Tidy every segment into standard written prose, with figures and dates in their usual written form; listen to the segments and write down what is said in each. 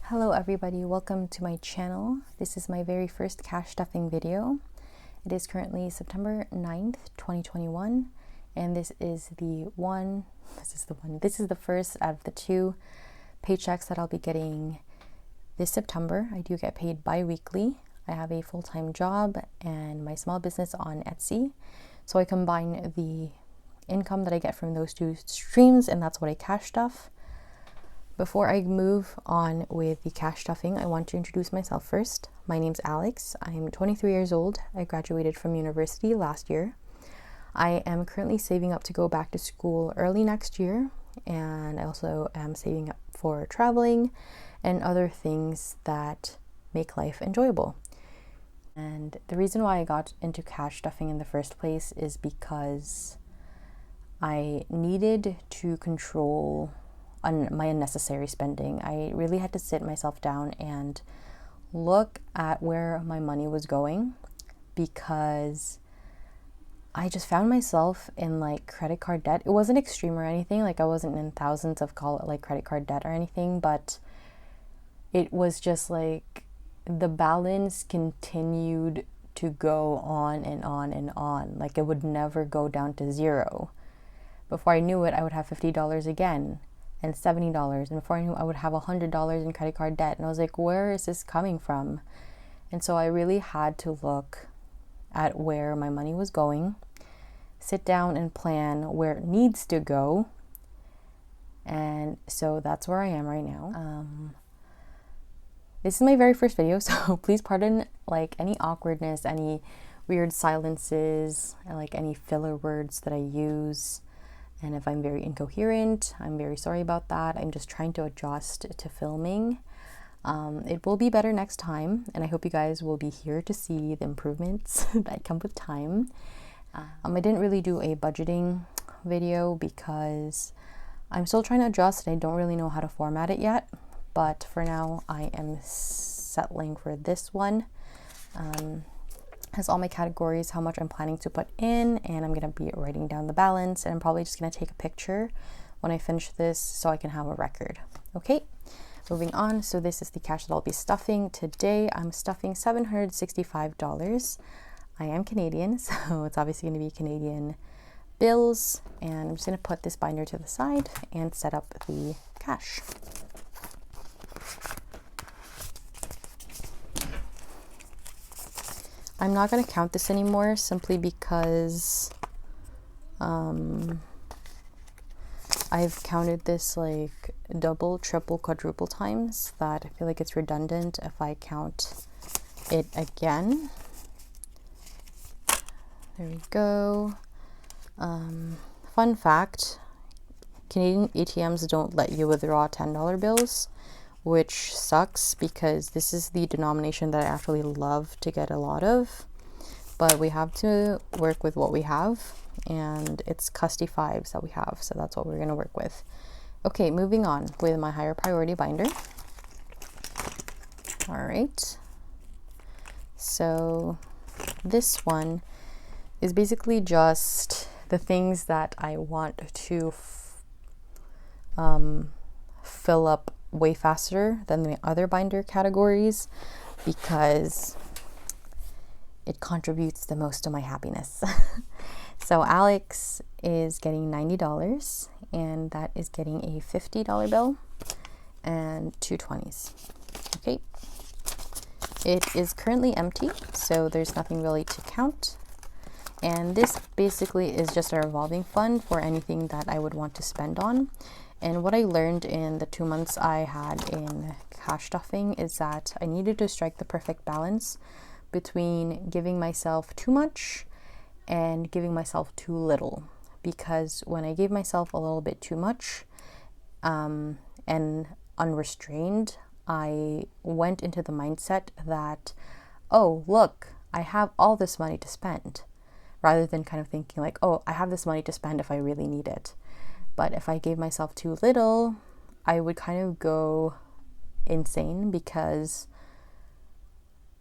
Hello everybody, welcome to my channel. This is my very first cash stuffing video. It is currently September 9th, 2021, and this is the first out of the two paychecks that I'll be getting this September. I do get paid bi-weekly. I have a full-time job and my small business on Etsy. So I combine the income that I get from those two streams, and that's what I cash stuff. Before I move on with the cash stuffing, I want to introduce myself first. My name's Alex. I'm 23 years old. I graduated from university last year. I am currently saving up to go back to school early next year, and I also am saving up for traveling and other things that make life enjoyable. And the reason why I got into cash stuffing in the first place is because I needed to control my unnecessary spending. I really had to sit myself down and look at where my money was going, because I just found myself in like credit card debt. It wasn't extreme or anything, like I wasn't in thousands of credit card debt or anything, but it was just like the balance continued to go on and on and on. Like it would never go down to zero. Before I knew it, I would have $50 again and $70, and before I knew I would have $100 in credit card debt, and I was like, where is this coming from? And so I really had to look at where my money was going, sit down and plan where it needs to go, and so that's where I am right now. This is my very first video, so please pardon like any awkwardness, any weird silences, and like any filler words that I use. And if I'm very incoherent, I'm very sorry about that. I'm just trying to adjust to filming. It will be better next time, and I hope you guys will be here to see the improvements that come with time. I didn't really do a budgeting video because I'm still trying to adjust and I don't really know how to format it yet. But for now, I am settling for this one. Has all my categories, how much I'm planning to put in, and I'm going to be writing down the balance, and I'm probably just going to take a picture when I finish this so I can have a record. Okay, moving on. So this is the cash that I'll be stuffing today. I'm stuffing $765. I am Canadian, so it's obviously going to be Canadian bills, and I'm just going to put this binder to the side and set up the cash. I'm not going to count this anymore simply because I've counted this like double, triple, quadruple times that I feel like it's redundant if I count it again. There we go. Fun fact, Canadian ATMs don't let you withdraw $10 bills, which sucks because this is the denomination that I actually love to get a lot of, but we have to work with what we have, and it's custy fives that we have, so that's what we're going to work with. Okay, moving on with my higher priority binder. All right, so this one is basically just the things that I want to fill up way faster than the other binder categories because it contributes the most to my happiness. So Alex is getting $90, and that is getting a $50 bill and two 20s. Okay, it is currently empty, so there's nothing really to count, and this basically is just a revolving fund for anything that I would want to spend on. And what I learned in the 2 months I had in cash stuffing is that I needed to strike the perfect balance between giving myself too much and giving myself too little. Because when I gave myself a little bit too much and unrestrained, I went into the mindset that, oh, look, I have all this money to spend, rather than kind of thinking like, oh, I have this money to spend if I really need it. But if I gave myself too little, I would kind of go insane because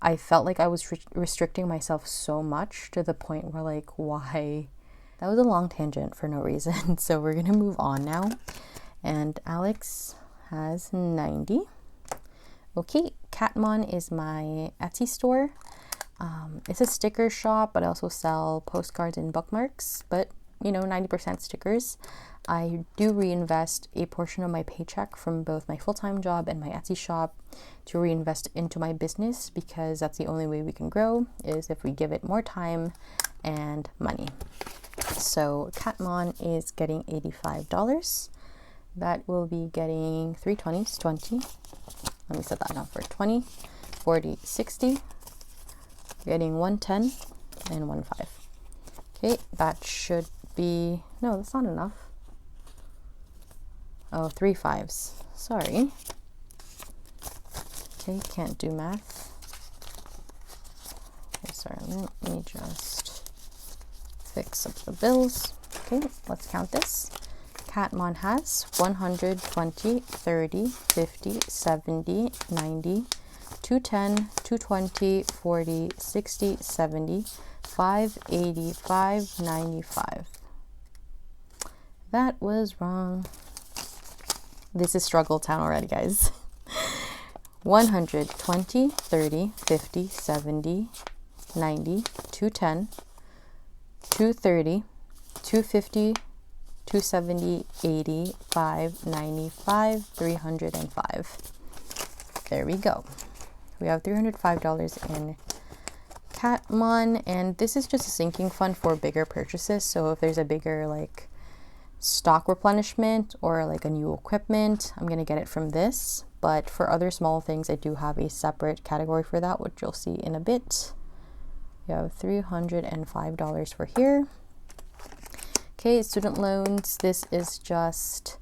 I felt like I was restricting myself so much to the point where like, why? That was a long tangent for no reason. So we're going to move on now. And Alex has 90. Okay, Catmon is my Etsy store. It's a sticker shop, but I also sell postcards and bookmarks, but 90% stickers. I do reinvest a portion of my paycheck from both my full-time job and my Etsy shop to reinvest into my business, because that's the only way we can grow, is if we give it more time and money. So Catmon is getting $85. That will be getting 3 20s, 20. Let me set that down for 20, 40, 60. Getting 110 and 15. Okay, that should be, no, that's not enough. Oh, 3 5s. Sorry. Okay, can't do math. Okay, sorry, let me just fix up the bills. Okay, let's count this. Catmon has 100, 20, 30, 50, 70, 90, 210, 220, 40, 60, 70, 580, 595. That was wrong. This is struggle town already, guys. 100, 20, 30, 50, 70, 90, 210, 230, 250, 270, 80, 595, 305. There we go. We have $305 in Catmon, and this is just a sinking fund for bigger purchases. So if there's a bigger like stock replenishment or like a new equipment, I'm gonna get it from this. But for other small things, I do have a separate category for that, which you'll see in a bit. You have $305 for here. Okay, student loans. This is just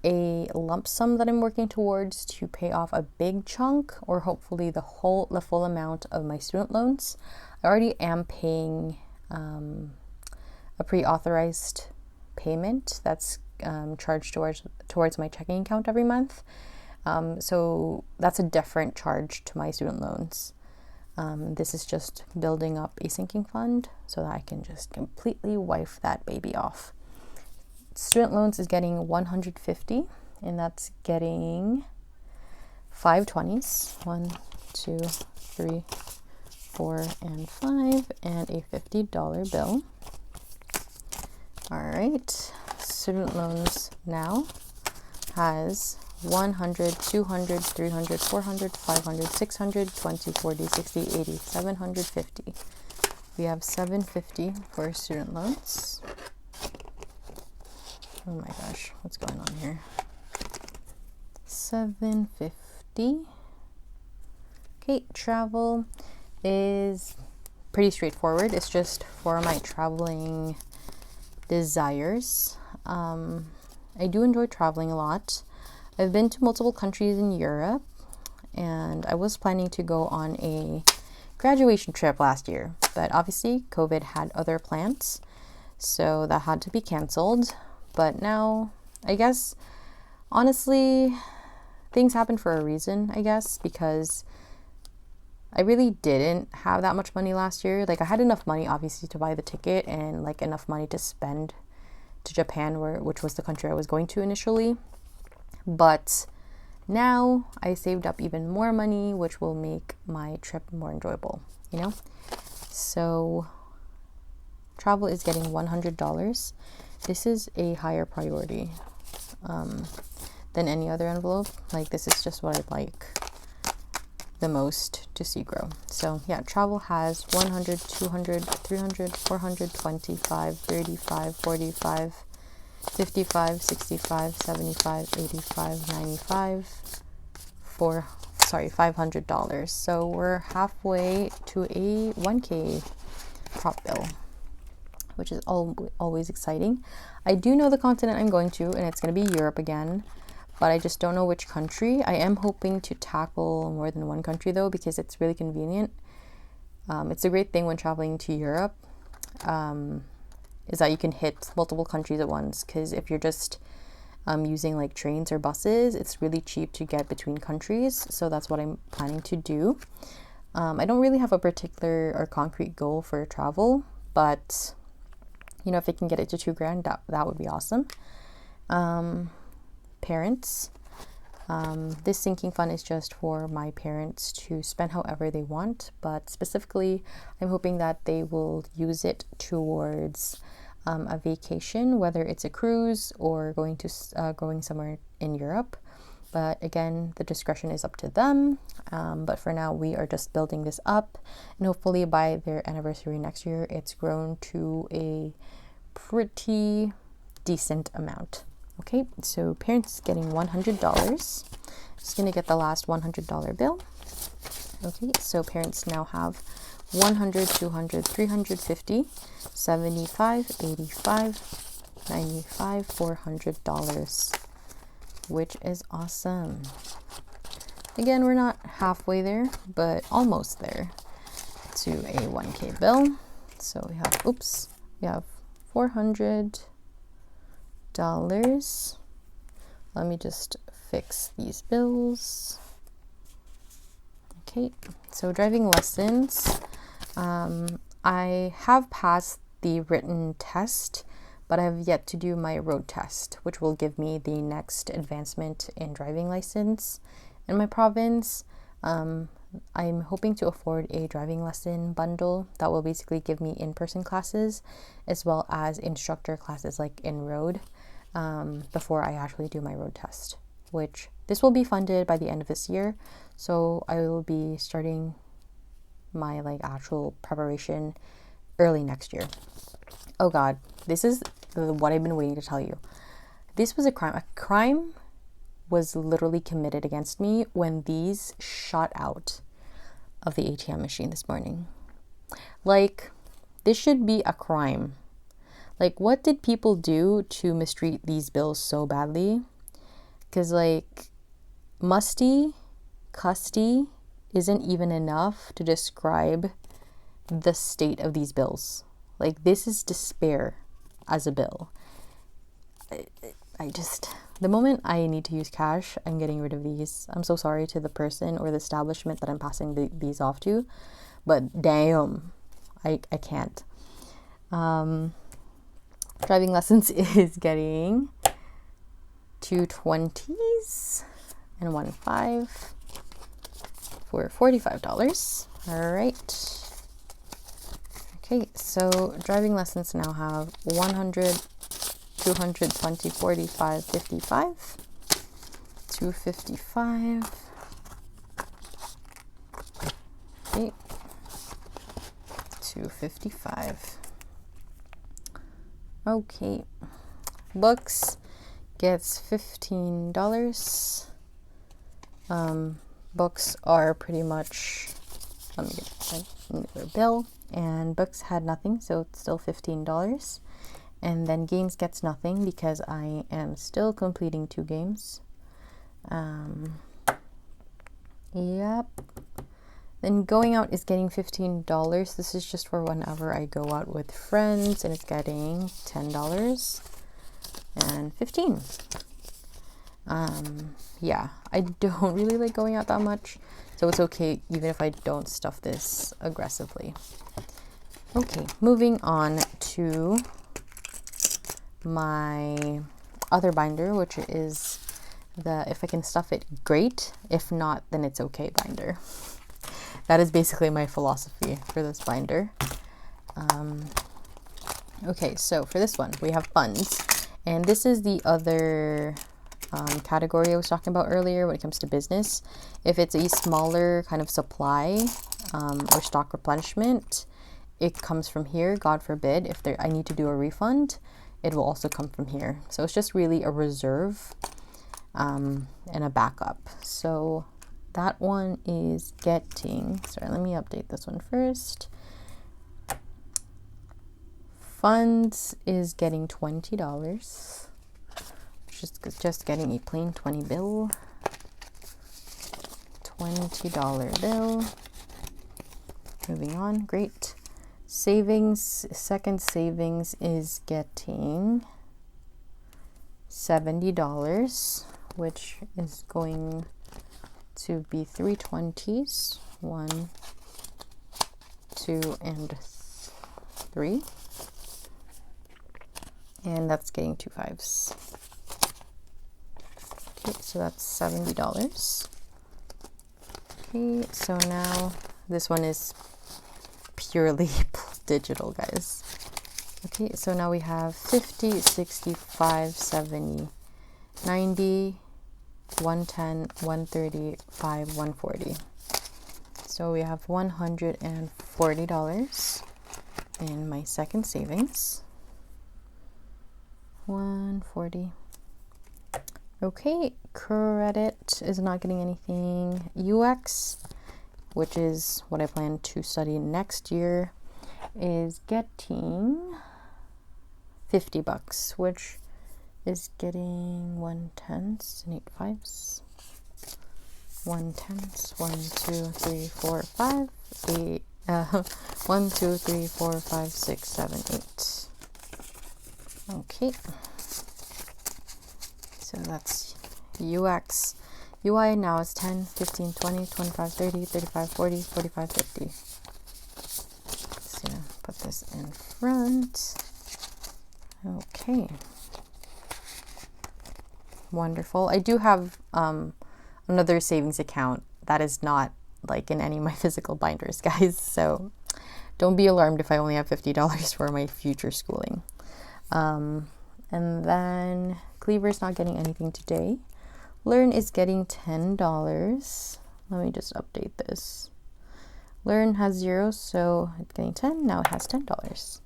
a lump sum that I'm working towards to pay off a big chunk, or hopefully the full amount of my student loans. I already am paying a pre-authorized payment that's charged towards my checking account every month. So that's a different charge to my student loans. This is just building up a sinking fund so that I can just completely wipe that baby off. Student loans is getting 150, and that's getting 5 20s. 1, 2, 3, 4, and 5, and a $50 bill. All right, student loans now has 100, 200, 300, 400, 500, 600, 20, 40, 60, 80, 750. We have 750 for student loans. Oh my gosh, what's going on here? 750. Okay, travel is pretty straightforward. It's just for my traveling desires. I do enjoy traveling a lot. I've been to multiple countries in Europe, and I was planning to go on a graduation trip last year, but obviously COVID had other plans, so that had to be canceled. But now, I guess, honestly, things happen for a reason, I guess, because I really didn't have that much money last year. Like, I had enough money, obviously, to buy the ticket, and like enough money to spend to Japan, which was the country I was going to initially. But now I saved up even more money, which will make my trip more enjoyable, So travel is getting $100. This is a higher priority than any other envelope. Like, this is just what I'd like the most to see grow. So yeah, travel has 100, 200, 300, 400, 25, 35, 45, 55, 65, 75, 85, 95, $500. So we're halfway to a 1K prop bill, which is always exciting. I do know the continent I'm going to, and it's going to be Europe again, but I just don't know which country. I am hoping to tackle more than one country though, because it's really convenient. It's a great thing when traveling to Europe, is that you can hit multiple countries at once, because if you're just using like trains or buses, it's really cheap to get between countries. So that's what I'm planning to do. I don't really have a particular or concrete goal for travel, but if I can get it to $2,000, that would be awesome. Parents, This sinking fund is just for my parents to spend however they want, but specifically, I'm hoping that they will use it towards a vacation, whether it's a cruise or going somewhere in Europe. But again, the discretion is up to them. But for now, we are just building this up, and hopefully by their anniversary next year, it's grown to a pretty decent amount. Okay, so parents getting $100. Just gonna get the last $100 bill. Okay, so parents now have 100, 200, 350, 75, 85, 95, $400, which is awesome. Again, we're not halfway there, but almost there to a 1K bill. So we have $400. Let me just fix these bills. Okay, so driving lessons. I have passed the written test, but I have yet to do my road test, which will give me the next advancement in driving license in my province. I'm hoping to afford a driving lesson bundle that will basically give me in-person classes as well as instructor classes like in road before I actually do my road test, which this will be funded by the end of this year. So I will be starting my actual preparation early next year. Oh God, this is what I've been waiting to tell you. This was a crime. A crime was literally committed against me when these shot out of the ATM machine this morning. This should be a crime. What did people do to mistreat these bills so badly? Because musty, custy isn't even enough to describe the state of these bills. This is despair as a bill. The moment I need to use cash, I'm getting rid of these. I'm so sorry to the person or the establishment that I'm passing these off to, but damn, I can't. Driving lessons is getting 2 20s and 1 5 for $45. All right. Okay, so driving lessons now have 100, 220, 45, 55, 255. Okay, 255. Okay, books gets $15. Books are pretty much, let me get another bill, and books had nothing, so it's still $15. And then games gets nothing because I am still completing 2 games. Yep. Then going out is getting $15. This is just for whenever I go out with friends, and it's getting $10 and 15. Yeah, I don't really like going out that much, so it's okay even if I don't stuff this aggressively. Okay, moving on to my other binder, which is the if I can stuff it, great. If not, then it's okay binder. That is basically my philosophy for this binder. Okay, so for this one, we have funds. And this is the other category I was talking about earlier when it comes to business. If it's a smaller kind of supply or stock replenishment, it comes from here. God forbid, if I need to do a refund, it will also come from here. So it's just really a reserve and a backup. So that one is getting, sorry, let me update this one first. Funds is getting $20. Just getting a plain 20 bill. $20 bill. Moving on, great. Savings, second savings is getting $70, which is going to be 3 20s, 1, 2, and 3. And that's getting 2 5s. Okay, so that's $70. Okay, so now this one is purely digital, guys. Okay, so now we have 50, 65, 70, 90, 110, 130, 5, 140. So we have $140 in my second savings. 140. Okay, credit is not getting anything. UX, which is what I plan to study next year, is getting $50, which is getting 1/10 and 8/5. 1/10, 1, 2, 3, 4, 5, 8. 1, 2, 3, 4, 5, 6, 7, 8. Okay. So that's UX. UI now is 10, 15, 20, 25, 30, 35, 40, 45, 50. Just gonna put this in front. Okay. Wonderful. I do have another savings account that is not like in any of my physical binders, guys. So don't be alarmed if I only have $50 for my future schooling. And then Cleaver's not getting anything today. Learn is getting $10. Let me just update this. Learn has 0, so it's getting 10. Now it has $10.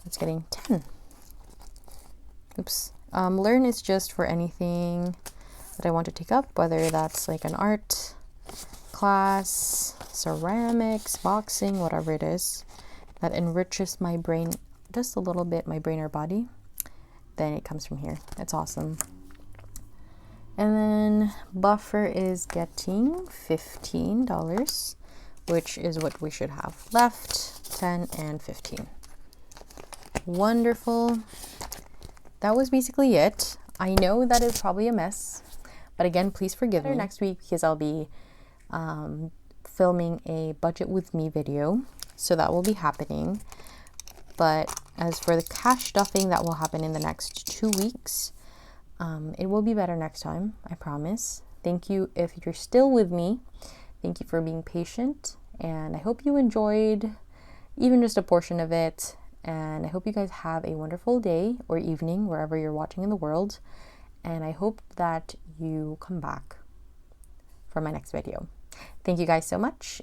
It's getting 10. Oops. Learn is just for anything that I want to take up, whether that's like an art class, ceramics, boxing, whatever it is that enriches my brain just a little bit, my brain or body. Then it comes from here. It's awesome. And then Buffer is getting $15, which is what we should have left. 10 and 15. Wonderful. That was basically it. I know that is probably a mess, but again, please forgive me. Next week, because I'll be filming a budget with me video, so that will be happening. But as for the cash stuffing, that will happen in the next 2 weeks. It will be better next time, I promise. Thank you if you're still with me. Thank you for being patient, and I hope you enjoyed even just a portion of it. And I hope you guys have a wonderful day or evening wherever you're watching in the world. And I hope that you come back for my next video. Thank you guys so much.